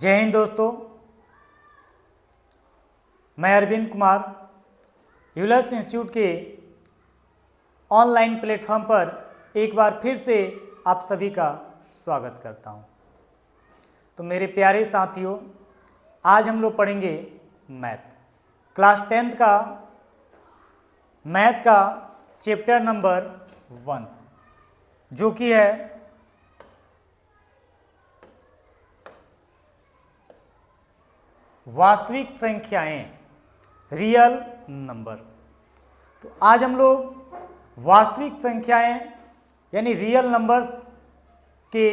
जय हिंद दोस्तों, मैं अरविंद कुमार यूलर्स इंस्टीट्यूट के ऑनलाइन प्लेटफॉर्म पर एक बार फिर से आप सभी का स्वागत करता हूं। तो मेरे प्यारे साथियों, आज हम लोग पढ़ेंगे मैथ क्लास 10th का मैथ का चैप्टर नंबर 1 जो कि है वास्तविक संख्याएं, रियल नंबर। तो आज हम लोग वास्तविक संख्याएं यानी रियल नंबर्स के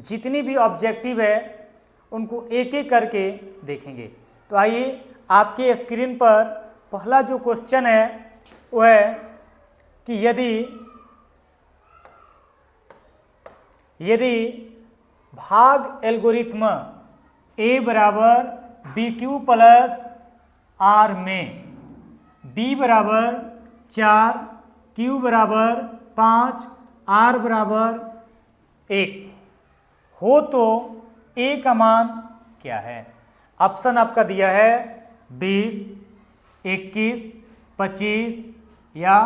जितनी भी ऑब्जेक्टिव है उनको एक एक करके देखेंगे। तो आइए, आपके स्क्रीन पर पहला जो क्वेश्चन है वो है कि यदि भाग एल्गोरिथम a बराबर बी क्यू प्लस आर में b बराबर 4, q बराबर 5, r बराबर 1 हो तो a का मान क्या है। ऑप्शन आपका दिया है 20, 21, 25 या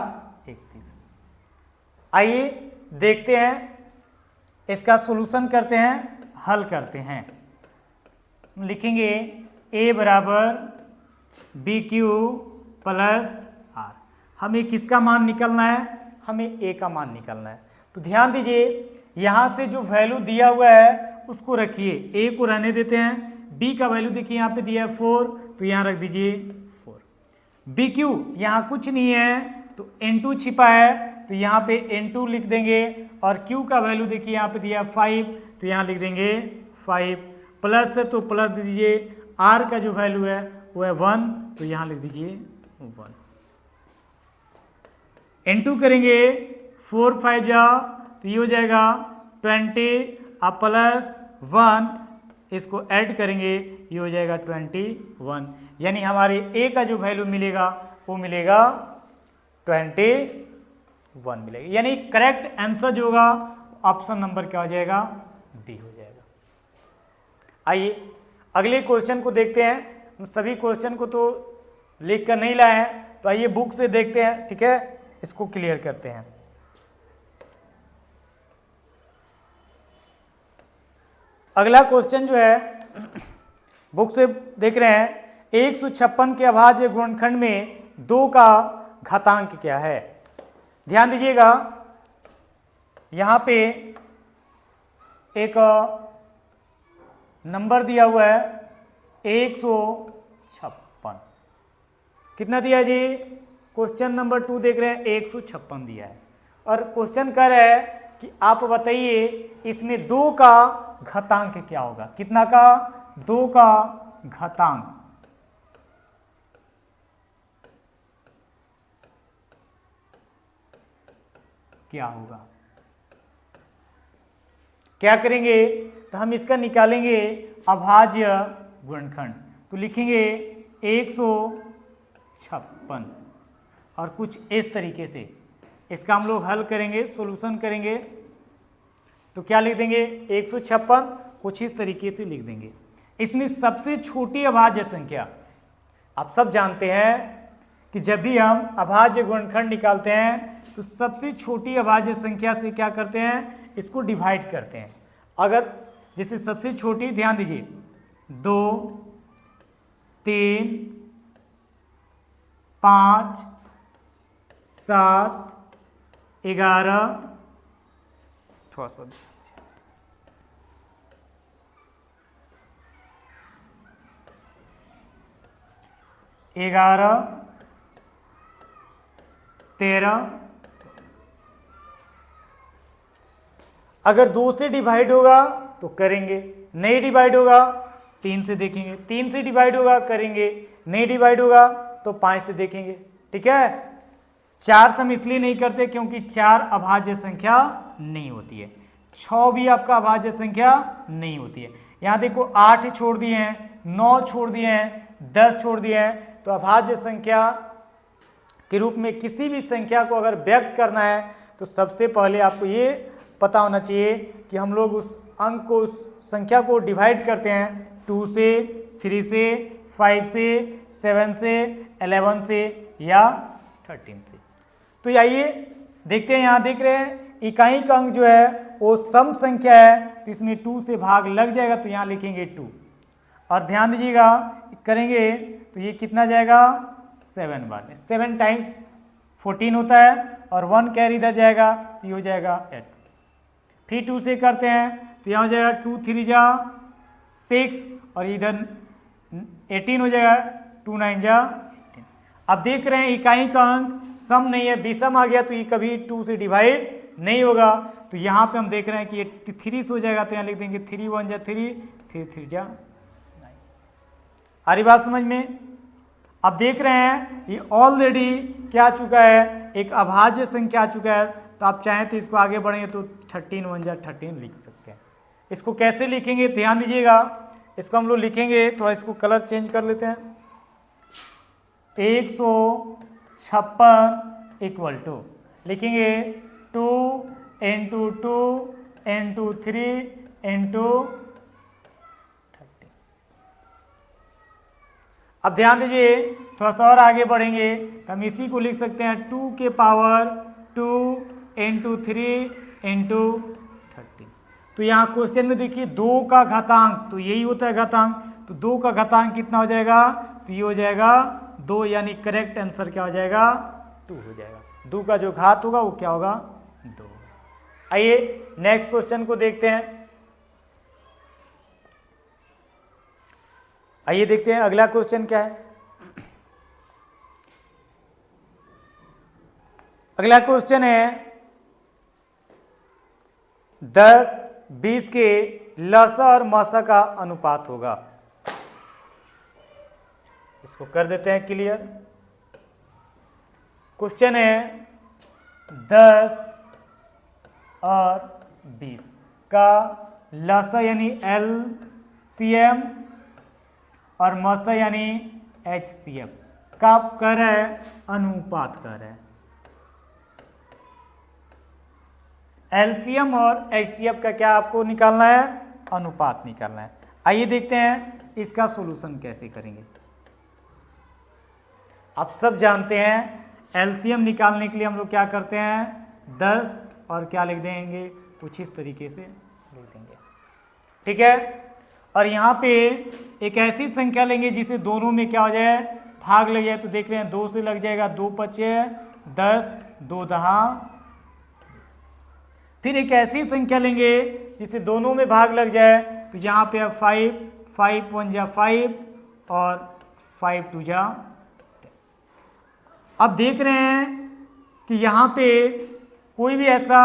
31। आइए देखते हैं, इसका सॉल्यूशन करते हैं, हल करते हैं। लिखेंगे a बराबर बी क्यू प्लस आर। हमें किसका मान निकालना है? हमें a का मान निकालना है। तो ध्यान दीजिए, यहाँ से जो वैल्यू दिया हुआ है उसको रखिए, a को रहने देते हैं। b का वैल्यू देखिए यहाँ पे दिया है 4, तो यहाँ रख दीजिए 4। बी क्यू यहाँ कुछ नहीं है तो n2 छिपा है, तो यहाँ पे n2 लिख देंगे। और q का वैल्यू देखिए यहाँ पे दिया है 5, तो यहाँ लिख देंगे 5। प्लस है तो प्लस दे दीजिए। r का जो वैल्यू है वो है 1, तो यहाँ लिख दीजिए 1। n2 करेंगे 4 5 जा, तो ये हो जाएगा 20 और प्लस 1 इसको ऐड करेंगे, ये हो जाएगा 21। यानी हमारे a का जो वैल्यू मिलेगा वो मिलेगा 21 मिलेगा। यानी करेक्ट आंसर जो होगा ऑप्शन नंबर क्या हो जाएगा? डी हो जाएगा। आइए अगले क्वेश्चन को देखते हैं। हम सभी क्वेश्चन को तो लिख कर नहीं लाए हैं, तो आइए बुक से देखते हैं, ठीक है, इसको क्लियर करते हैं। अगला क्वेश्चन जो है बुक से देख रहे हैं, 156 के अभाज्य गुणनखंड में 2 का घातांक क्या है। ध्यान दीजिएगा, यहाँ पे एक नंबर दिया हुआ है 156। कितना दिया है जी? क्वेश्चन नंबर 2 देख रहे हैं, 156 दिया है। और क्वेश्चन कह रहा है कि आप बताइए इसमें 2 का घातांक क्या होगा। कितना का? 2 का घातांक। क्या होगा? क्या करेंगे? तो हम इसका निकालेंगे अभाज्य गुणनखंड। तो लिखेंगे 156 और कुछ इस तरीके से इसका हम लोग हल करेंगे, सॉल्यूशन करेंगे। तो क्या लिख देंगे? 156 कुछ इस तरीके से लिख देंगे। इसमें सबसे छोटी अभाज्य संख्या, आप सब जानते हैं कि जब भी हम अभाज्य गुणनखंड निकालते हैं तो सबसे छोटी अभाज्य संख्या से क्या करते हैं? इसको डिवाइड करते हैं। अगर जैसे सबसे छोटी, ध्यान दीजिए, 2, 3, 5, 7, 11, थोड़ा सा 11, 13। अगर 2 से डिवाइड होगा तो करेंगे, नहीं डिवाइड होगा 3 से देखेंगे, 3 से डिवाइड होगा करेंगे, नहीं डिवाइड होगा तो 5 से देखेंगे, ठीक है। 4 से हम इसलिए नहीं करते क्योंकि 4 अभाज्य संख्या नहीं होती है। 6 भी आपका अभाज्य संख्या नहीं होती है। यहाँ देखो 8 छोड़ दिए हैं, 9 छोड़ दिए हैं, 10 छोड़ दिए हैं। तो अभाज्य संख्या के रूप में किसी भी संख्या को अगर व्यक्त करना है तो सबसे पहले आपको ये पता होना चाहिए कि हम लोग उस अंक को, उस संख्या को डिवाइड करते हैं 2 से, 3 से, 5 से, 7 से, 11 से या 13 से। तो आइए देखते हैं, यहाँ देख रहे हैं इकाई का अंक जो है वो सम संख्या है, तो इसमें 2 से भाग लग जाएगा, तो यहाँ लिखेंगे 2। और ध्यान दीजिएगा करेंगे तो ये कितना जाएगा 7 बार में, 7 टाइम्स 14 होता है, और 1 कैरी इधर जाएगा तो ये हो जाएगा 8। फिर 2 से करते हैं तो यहाँ हो जाएगा 2 3 जा 6, और इधर 18 हो जाएगा, 2 9 जा 18। अब देख रहे हैं इकाई का अंक सम नहीं है, विषम आ गया, तो ये कभी 2 से डिवाइड नहीं होगा। तो यहाँ पे हम देख रहे हैं कि ये 3 से हो जाएगा, तो यहाँ लिख देंगे 3 1 जा 3, 3 3 जा 9। आ रही बात समझ में? अब देख रहे हैं ये ऑलरेडी क्या आ चुका है, एक अभाज्य संख्या आ चुका है, तो आप चाहें तो इसको आगे बढ़ेंगे तो 13 1 जा 13 लिख सकते हैं। इसको कैसे लिखेंगे ध्यान दीजिएगा, इसको हम लोग लिखेंगे, थोड़ा इसको कलर चेंज कर लेते हैं। 156 इक्वल टू लिखेंगे 2 इंटू 2 इंटू 3 इंटू 30। अब ध्यान दीजिए, थोड़ा सा और आगे बढ़ेंगे तो हम इसी को लिख सकते हैं 2 के पावर 2 इंटू 3 इंटू 30। तो यहाँ क्वेश्चन में देखिए 2 का घातांक, तो यही होता है घातांक, तो 2 का घातांक कितना हो जाएगा, तो ये हो जाएगा 2, यानी करेक्ट आंसर क्या हो जाएगा 2 हो जाएगा। 2 का जो घात होगा वो क्या होगा 2। आइए नेक्स्ट क्वेश्चन को देखते हैं। आइए देखते हैं अगला क्वेश्चन क्या है। अगला क्वेश्चन है 10 20 के लसा और मसा का अनुपात होगा। इसको कर देते हैं क्लियर। क्वेश्चन है 10 और 20 का लसा यानी LCM और मसा यानी HCF का कर है अनुपात कर है। LCM और HCF का क्या आपको निकालना है, अनुपात निकालना है। आइए देखते हैं इसका सॉल्यूशन कैसे करेंगे। आप सब जानते हैं LCM निकालने के लिए हम लोग क्या करते हैं, 10 और क्या लिख देंगे, कुछ इस तरीके से लिख देंगे, ठीक है। और यहाँ पे एक ऐसी संख्या लेंगे जिसे दोनों में क्या हो जाए, भाग लग जाए। तो देख रहे हैं 2 से लग जाएगा, 2 5 10, 2 10। फिर एक ऐसी संख्या लेंगे जिसे दोनों में भाग लग जाए, तो यहाँ पे 5 5 1 जा 5 और 5 2 जा 10। अब देख रहे हैं कि यहाँ पे कोई भी ऐसा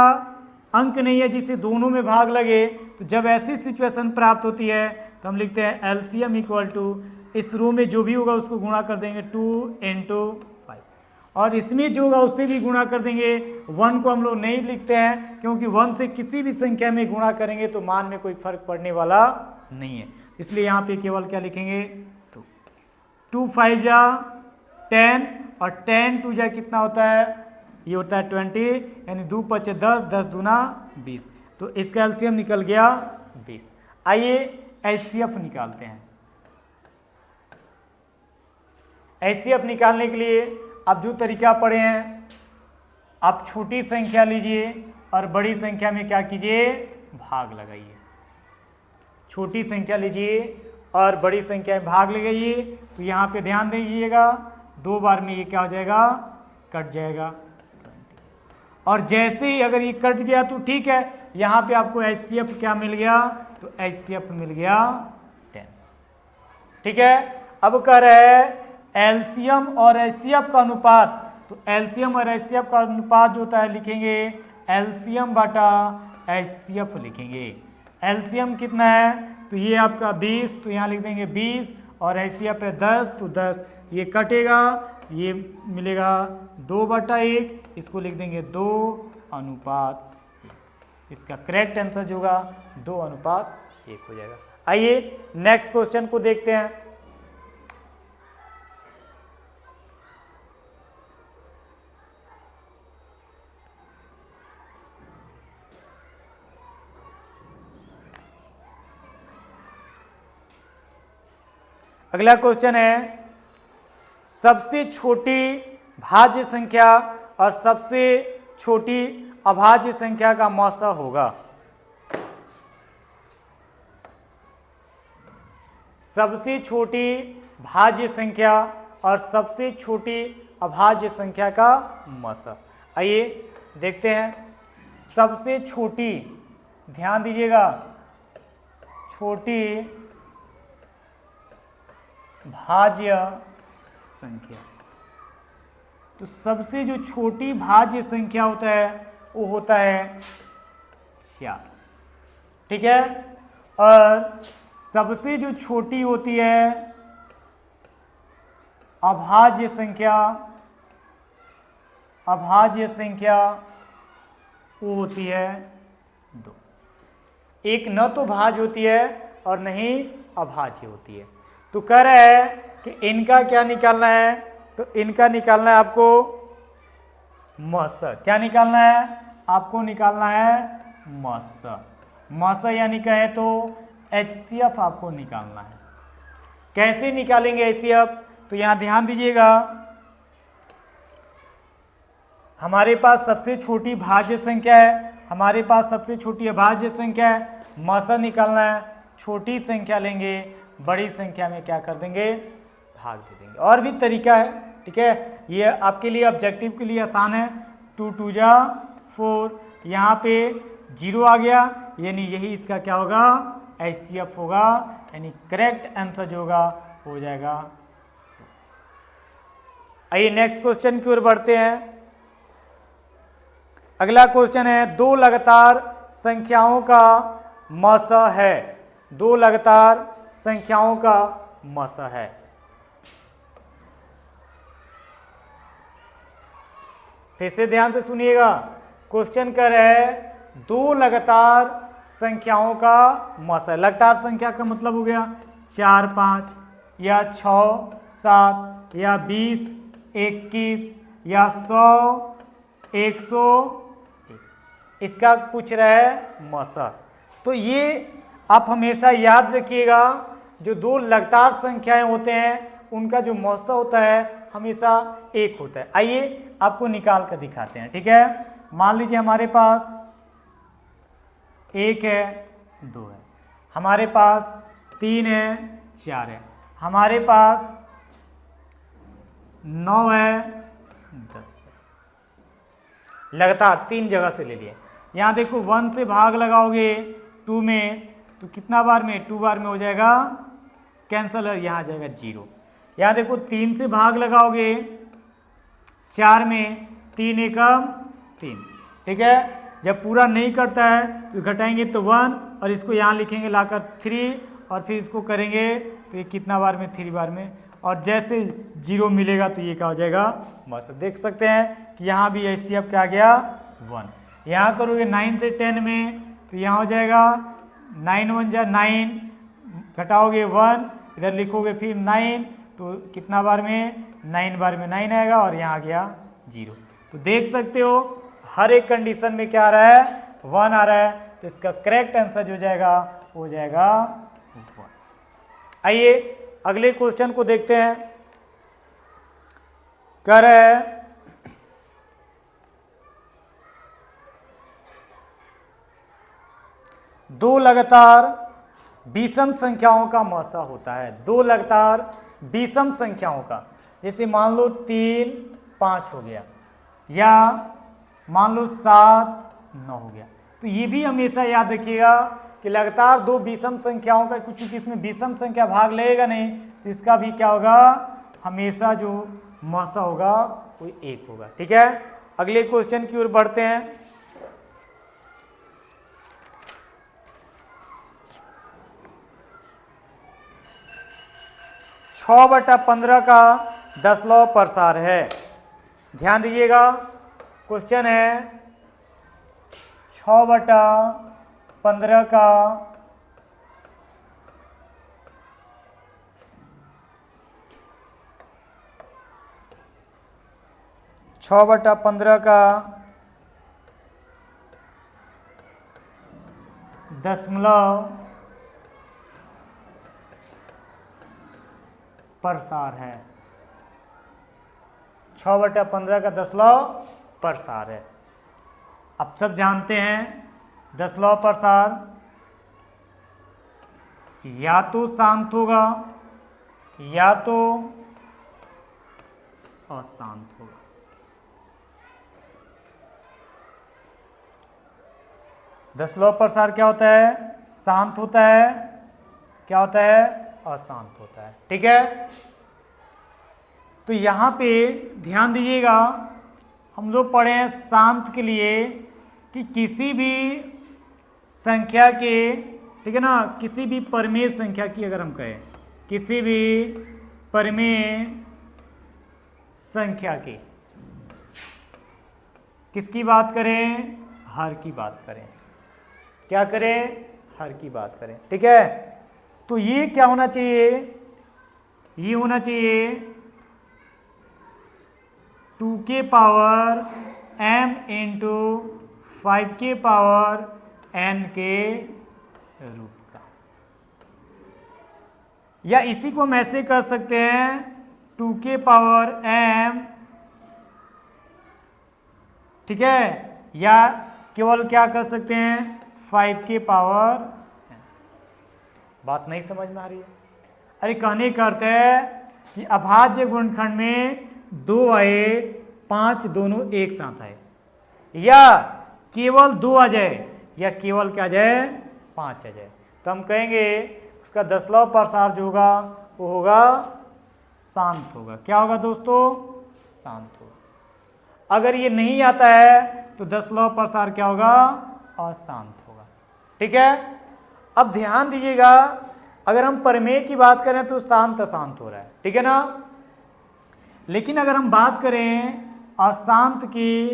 अंक नहीं है जिसे दोनों में भाग लगे। तो जब ऐसी सिचुएशन प्राप्त होती है तो हम लिखते हैं LCM इक्वल टू, इस रो में जो भी होगा उसको गुणा कर देंगे 2 इंटू 5, और इसमें जो होगा उससे भी गुणा कर देंगे। 1 को हम लोग नहीं लिखते हैं क्योंकि 1 से किसी भी संख्या में गुणा करेंगे तो मान में कोई फर्क पड़ने वाला नहीं है, इसलिए यहाँ पे केवल क्या लिखेंगे 2। 2 5 जा 10 और 10 2 जा कितना होता है, ये होता है 20, यानी 2 5 10, 10 दूना 20। तो इसका एलसीएम निकल गया 20। आइए एचसीएफ निकालते हैं। एचसीएफ निकालने के लिए आप जो तरीका पढ़े हैं, आप छोटी संख्या लीजिए और बड़ी संख्या में क्या कीजिए, भाग लगाइए। छोटी संख्या लीजिए और बड़ी संख्या में भाग लगाइए। तो यहाँ पे ध्यान दीजिएगा, 2 बार में ये क्या हो जाएगा, कट जाएगा। और जैसे ही अगर ये कट गया तो ठीक है, यहाँ पे आपको एचसीएफ क्या मिल गया, तो एचसीएफ मिल गया 10। ठीक है, अब कह रहे हैं एलसीएम और एचसीएफ का अनुपात। तो एलसीएम और एचसीएफ का अनुपात जो होता है लिखेंगे एलसीएम बटा एचसीएफ लिखेंगे। एलसीएम कितना है, तो ये आपका 20, तो यहाँ लिख देंगे 20, और एचसीएफ है 10, तो 10। ये कटेगा, ये मिलेगा 2/1, इसको लिख देंगे 2:1। इसका करेक्ट आंसर जो होगा 2:1 हो जाएगा। आइए नेक्स्ट क्वेश्चन को देखते हैं। अगला क्वेश्चन है, सबसे छोटी भाज्य संख्या और सबसे छोटी अभाज्य संख्या का मौसा होगा। सबसे छोटी भाज्य संख्या और सबसे छोटी अभाज्य संख्या का मौसा। आइए देखते हैं। सबसे छोटी, ध्यान दीजिएगा, छोटी भाज्य संख्या, तो सबसे जो छोटी भाज्य संख्या होता है वो होता है 4, ठीक है। और सबसे जो छोटी होती है अभाज्य संख्या, अभाज्य संख्या वो होती है 2। एक न तो भाज्य होती है और न ही अभाज्य होती है। तो कह रहा है कि इनका क्या निकालना है, तो इनका निकालना है आपको मौसा। क्या निकालना है आपको? निकालना है मौसा। मौसा यानी कहे तो HCF आपको निकालना है। कैसे निकालेंगे HCF? तो यहां ध्यान दीजिएगा, हमारे पास सबसे छोटी भाज्य संख्या है, हमारे पास सबसे छोटी अभाज्य संख्या है। मौसा निकालना है, छोटी संख्या लेंगे, बड़ी संख्या में क्या कर देंगे? भाग दे देंगे। और भी तरीका है, ठीक है, ये आपके लिए ऑब्जेक्टिव के लिए आसान है। 2 2 जा 4, यहाँ पे 0 आ गया, यानी यही इसका क्या होगा? HCF होगा, यानी करेक्ट आंसर जो होगा हो जाएगा। आइए नेक्स्ट क्वेश्चन की ओर बढ़ते हैं। अगला क्वेश्चन है, 2 लगातार संख्याओं का मौसा है। 2 लगातार संख्याओं का मौसा है। फिर से ध्यान से सुनिएगा, क्वेश्चन कर रहा है 2 लगातार संख्याओं का मौसा। लगातार संख्या का मतलब हो गया 4 5 या 6 7 या 20 21 या 100 100, इसका पूछ रहा है मौसा। तो ये आप हमेशा याद रखिएगा, जो 2 लगातार संख्याएं होते हैं उनका जो मौसा होता है हमेशा 1 होता है। आइए आपको निकाल कर दिखाते हैं, ठीक है। मान लीजिए हमारे पास 1 है, 2 है, हमारे पास 3 है, 4 है, हमारे पास 9 है, 10 है। लगातार 3 जगह से ले लिए। यहाँ देखो 1 से भाग लगाओगे 2 में तो कितना बार में? 2 बार में हो जाएगा, कैंसल है, यहाँ आ जाएगा 0। यहाँ देखो 3 से भाग लगाओगे 4 में, 3 एकम 3, ठीक है। जब पूरा नहीं करता है तो घटाएंगे तो 1 और इसको यहाँ लिखेंगे लाकर 3 और फिर इसको करेंगे तो ये कितना बार में? 3 बार में। और जैसे 0 मिलेगा तो ये क्या हो जाएगा? मौसा। देख सकते हैं कि यहाँ भी HCF क्या आ गया? 1। यहाँ करोगे 9 से 10 में तो यहाँ हो जाएगा 9 1 जा 9, घटाओगे 1, इधर लिखोगे फिर 9 तो कितना बार में? 9 बार में 9 आएगा और यहाँ आ गया 0। तो देख सकते हो हर एक कंडीशन में क्या आ रहा है? 1 आ रहा है। तो इसका करेक्ट आंसर जो जाएगा हो जाएगा 1। आइए अगले क्वेश्चन को देखते हैं। कर है 2 लगातार विषम संख्याओं का मौसा होता है। 2 लगातार विषम संख्याओं का, जैसे मान लो 3 5 हो गया, या मान लो 7 9 हो गया। तो ये भी हमेशा याद रखिएगा कि लगातार 2 विषम संख्याओं का, कुछ इसमें विषम संख्या भाग लेगा नहीं तो इसका भी क्या होगा? हमेशा जो मौसा होगा वो 1 होगा, ठीक है। अगले क्वेश्चन की ओर बढ़ते हैं। छः बटा 15 का 10वां प्रसार है। ध्यान दीजिएगा, क्वेश्चन है 6 बटा 15 का 6 बटा 15 का 10वां प्रसार है, 6/15 का दशमलव प्रसार है। अब सब जानते हैं दशमलव प्रसार या तो शांत होगा या तो अशांत होगा। दशमलव प्रसार क्या होता है? शांत होता है। क्या होता है? अशांत होता है। ठीक है, तो यहां पे ध्यान दीजिएगा, हम लोग पढ़े हैं शांत के लिए कि किसी भी संख्या के, ठीक है ना, किसी भी परिमेय संख्या की अगर हम कहें, किसी भी परिमेय संख्या की, किसकी बात करें? हर की बात करें। क्या करें? हर की बात करें। ठीक है, तो ये क्या होना चाहिए? ये होना चाहिए 2 के पावर m इंटू 5 के पावर n के रूप का, या इसी को हम ऐसे कर सकते हैं 2 के पावर m, ठीक है, या केवल क्या कर सकते हैं 5 के पावर n। बात नहीं समझ में आ रही है? अरे कहने का अर्थ है कि अभाज्य गुणनखंड में 2 आए 5 दोनों एक साथ आए, या केवल 2 आ जाए, या केवल क्या आ जाए 5 आ जाए, तो हम कहेंगे उसका दशमलव प्रसार जो होगा वो होगा शांत होगा। क्या होगा दोस्तों? शांत होगा। अगर ये नहीं आता है तो दशमलव प्रसार क्या होगा? अशांत होगा। ठीक है, अब ध्यान दीजिएगा, अगर हम परिमेय की बात करें तो शांत अशांत हो रहा है, ठीक है ना, लेकिन अगर हम बात करें अशांत की,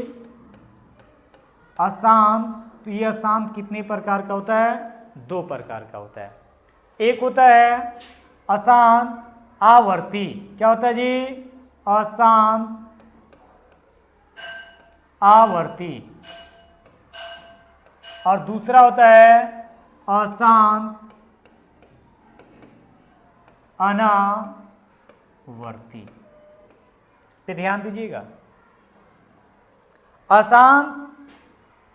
अशांत, तो ये अशांत कितने प्रकार का होता है? 2 प्रकार का होता है। एक होता है अशांत आवर्ती। क्या होता है जी? अशांत आवर्ती। और दूसरा होता है अशांत अनावर्ती। पे ध्यान दीजिएगा, अशांत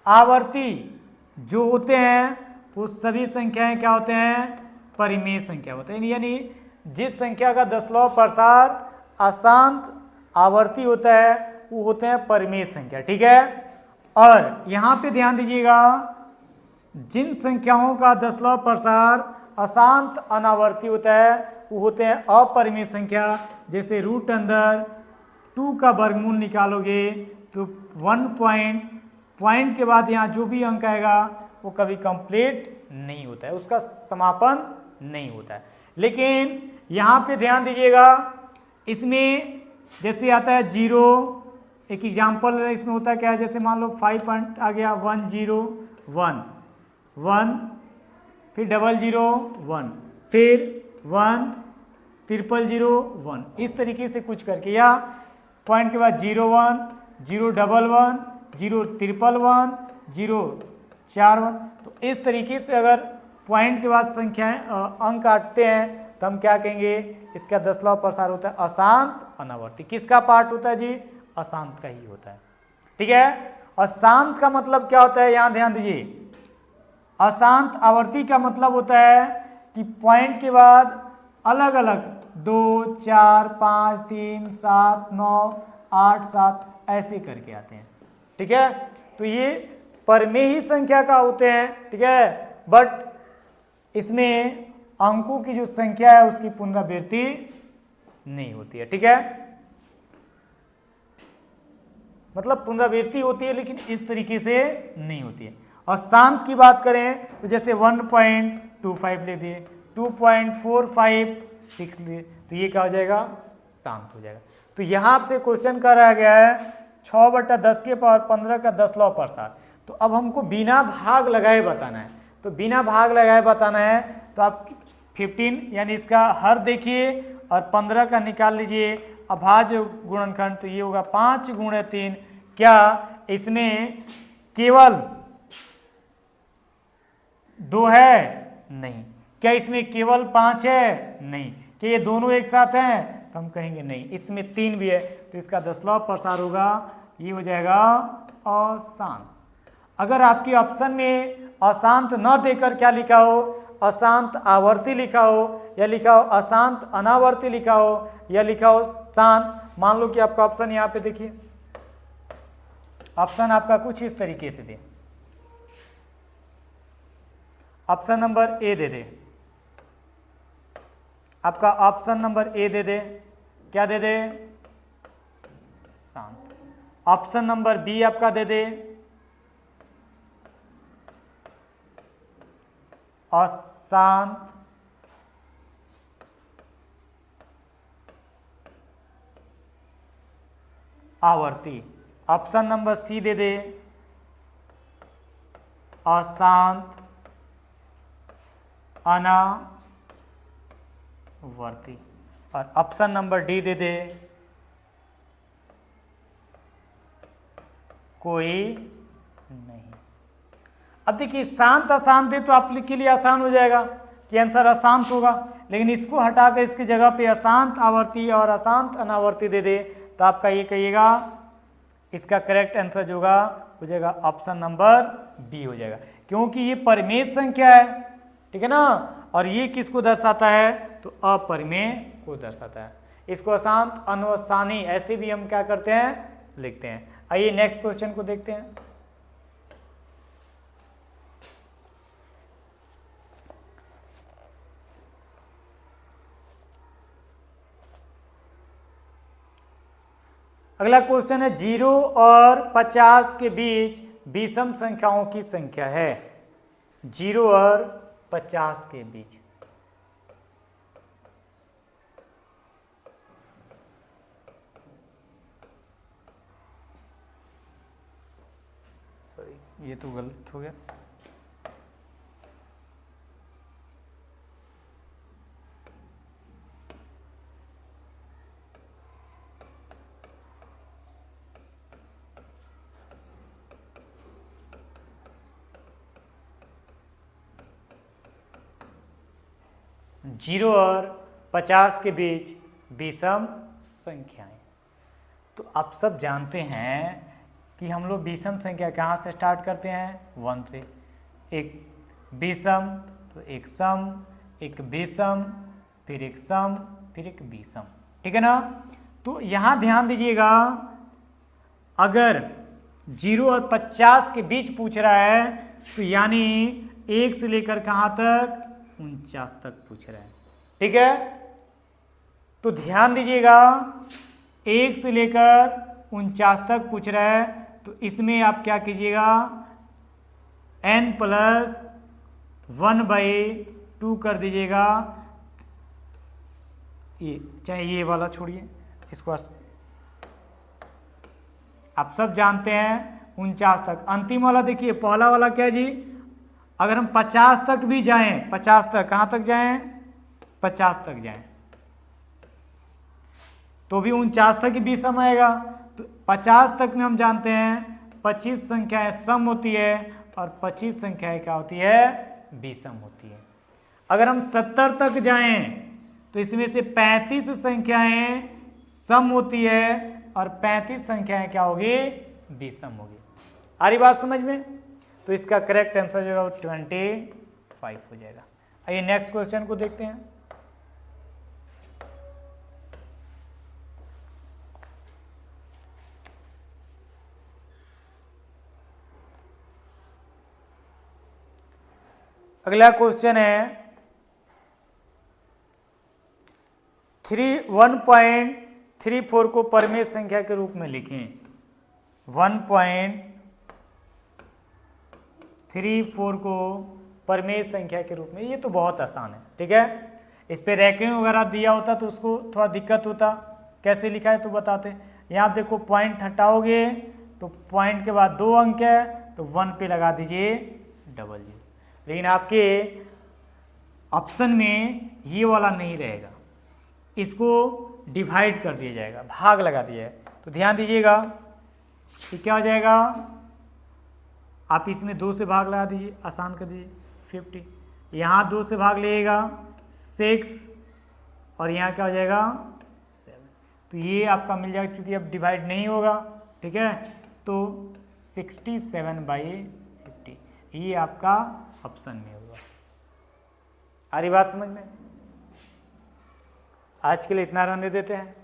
आवर्ती जो होते हैं वो सभी संख्याएं क्या होते हैं? परिमेय संख्या होते हैं, यानी जिस संख्या का दशमलव प्रसार अशांत आवर्ती होता है वो होते हैं परिमेय संख्या। ठीक है, और यहां पे ध्यान दीजिएगा, जिन संख्याओं का दशमलव प्रसार अशांत अनावर्ती होता है वो होते हैं अपरिमेय संख्या। जैसे रूट अंदर 2 का वर्गमूल निकालोगे तो 1 पॉइंट के बाद यहाँ जो भी अंक आएगा वो कभी कंप्लीट नहीं होता है, उसका समापन नहीं होता है। लेकिन यहाँ पे ध्यान दीजिएगा, इसमें जैसे आता है 0, एक एग्जाम्पल इसमें होता है क्या है, जैसे मान लो 5 पॉइंट आ गया 1 0 1 1, फिर 0 1, फिर 1 0 1, इस तरीके से कुछ करके, या पॉइंट के बाद 0 1 0 1 1 0 1 0 4 1, तो इस तरीके से अगर पॉइंट के बाद संख्याएं अंक काटते हैं तो हम क्या कहेंगे? इसका दशमलव प्रसार होता है अशांत अनावर्ती। किसका पार्ट होता है जी? अशांत का ही होता है। ठीक है, अशांत का मतलब क्या होता है? यहां ध्यान दीजिए, अशांत आवर्ती का मतलब होता है कि पॉइंट के बाद अलग अलग 2 4 5 3 7 9 8 7 ऐसे करके आते हैं। ठीक है, तो ये परिमेय ही संख्या का होते हैं। ठीक है, बट इसमें अंकों की जो संख्या है उसकी पुनरावृत्ति नहीं होती है। ठीक है, मतलब पुनरावृत्ति होती है लेकिन इस तरीके से नहीं होती है। और शांत की बात करें तो जैसे 1.25 ले दिए, 2.456 लिए, तो ये क्या हो जाएगा? शांत हो जाएगा। तो यहाँ आपसे क्वेश्चन कराया गया है 6/10 के पावर 15 का दशमलव प्रसार। तो अब हमको बिना भाग लगाए बताना है, तो बिना भाग लगाए बताना है तो आप 15 यानी इसका हर देखिए और 15 का निकाल लीजिए अभाज्य गुणनखंड, तो ये होगा 5 × 3। क्या इसमें केवल 2 है? नहीं। क्या इसमें केवल 5 है? नहीं। कि ये दोनों एक साथ हैं, तो हम कहेंगे नहीं, इसमें 3 भी है, तो इसका दशमलव प्रसार होगा, ये हो जाएगा अशांत। अगर आपकी ऑप्शन में अशांत न देकर क्या लिखा हो, अशांत आवर्ती लिखा हो, या लिखा हो अशांत अनावर्ती लिखा हो, या लिखा हो शांत, मान लो कि आपका ऑप्शन यहाँ पे देखिए, ऑप्शन आपका कुछ इस तरीके से दे, ऑप्शन नंबर ए दे दे, आपका ऑप्शन नंबर ए दे दे, क्या दे दे, शांत। ऑप्शन नंबर बी आपका दे दे अशांत आवर्ती। ऑप्शन नंबर सी दे दे अशांत अनावर्ती, और ऑप्शन नंबर डी दे दे कोई नहीं। अब देखिए शांत अशांत दे तो आपके लिए आसान हो जाएगा कि आंसर अशांत होगा, लेकिन इसको हटाकर इसकी जगह पे अशांत आवर्ती और अशांत अनावर्ती दे दे, तो आपका ये कहिएगा इसका करेक्ट आंसर जो होगा हो जाएगा ऑप्शन नंबर बी हो जाएगा, क्योंकि ये परिमेय संख्या है, ठीक है ना, और ये किसको दर्शाता है, तो अपरिमेय को दर्शाता है। इसको अशांत अनवसानी ऐसे भी हम क्या करते हैं, लिखते हैं। आइए नेक्स्ट क्वेश्चन को देखते हैं। अगला क्वेश्चन है 0 और 50 के बीच विषम संख्याओं की संख्या है। 0 और 50 के बीच, सॉरी ये तो गलत हो गया, जीरो और 50 के बीच विषम संख्याएं। तो आप सब जानते हैं कि हम लोग विषम संख्या कहाँ से स्टार्ट करते हैं, 1 से। एक विषम तो एक सम, एक विषम, फिर एक सम, फिर एक विषम, ठीक है ना। तो यहाँ ध्यान दीजिएगा, अगर 0 और 50 के बीच पूछ रहा है तो यानी 1 से लेकर कहाँ तक, 49 तक पूछ रहा है, ठीक है। तो ध्यान दीजिएगा 1 से लेकर 49 तक पूछ रहा है, तो इसमें आप क्या कीजिएगा, n+1/2 कर दीजिएगा। ये चाहे ये वाला छोड़िए, इसको आप सब जानते हैं 49 तक। अंतिम वाला देखिए, पहला वाला क्या है जी, अगर हम 50 तक भी जाएं, 50 तक कहाँ तक जाएं, 50 तक जाएं तो भी 49 तक ही विषम आएगा। तो 50 तक में हम जानते हैं 25 संख्याएं सम होती है और 25 संख्याएं क्या होती है, विषम होती है। अगर हम 70 तक जाएं तो इसमें से 35 संख्याएं सम होती है और 35 संख्याएं क्या होगी, विषम होगी। आ रही बात समझ में। तो इसका करेक्ट आंसर जो है 25 हो जाएगा। आइए नेक्स्ट क्वेश्चन को देखते हैं। अगला क्वेश्चन है 1.34 को परिमेय संख्या के रूप में लिखें। 1.34 को परिमेय संख्या के रूप में, ये तो बहुत आसान है, ठीक है। इस पे रैंकिंग वगैरह दिया होता तो उसको थोड़ा दिक्कत होता, कैसे लिखा है तो बताते। यहाँ देखो पॉइंट हटाओगे तो पॉइंट के बाद 2 अंक है, तो 1 पे लगा दीजिए 00। लेकिन आपके ऑप्शन में ये वाला नहीं रहेगा, इसको डिवाइड कर दिया जाएगा, भाग लगा दिया है। तो ध्यान दीजिएगा कि क्या हो जाएगा, आप इसमें 2 से भाग लगा दीजिए, आसान कर दीजिए 50। यहाँ 2 से भाग लेगा 6 और यहाँ क्या हो जाएगा 7। तो ये आपका मिल जाएगा, चूंकि अब डिवाइड नहीं होगा, ठीक है, तो 67/50 ये आपका ऑप्शन में होगा। आ रही बात समझ में? आज के लिए इतना रहने देते हैं।